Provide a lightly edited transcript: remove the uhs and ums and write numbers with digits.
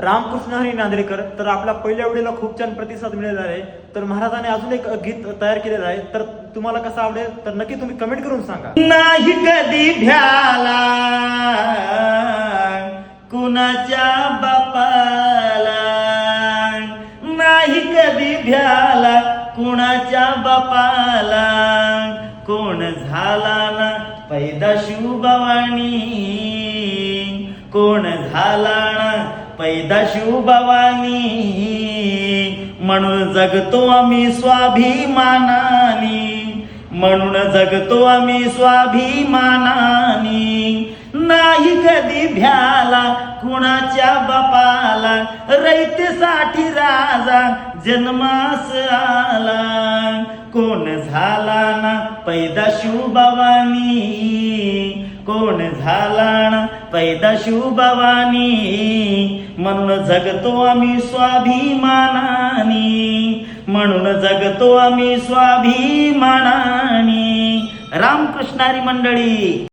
रामकृष्ण हरी नांदेडकर. तर आपल्या पहिल्या व्हिडिओला खूप छान प्रतिसाद मिळालेला आहे. तर महाराजांनी अजून एक गीत तयार केलेलं आहे. तर तुम्हाला कसं आवडेल तर नक्की तुम्ही कमेंट करून सांगा. नाही कधी भ्याला कुणाच्या बापाला, नाही कधी भ्याला कुणाच्या बापाला, कोण झाला ना पैदा शिवभवानी, कोण झाला ना पैदा शिवभवानी, म्हणून जगतो आम्ही स्वाभिमानानी, म्हणून जगतो आम्ही स्वाभिमानानी. नाही कधी भ्याला कुणाच्या बापाला, रयतेसाठी राजा जन्मास आला, कोण झाला ना पैदा शिवभवानी, कोण झाला ना पैदा शिवभवानी, म्हणून जगतो आम्ही स्वाभिमानानी, म्हणून जगतो आम्ही स्वाभिमानानी. रामकृष्ण हरी मंडळी.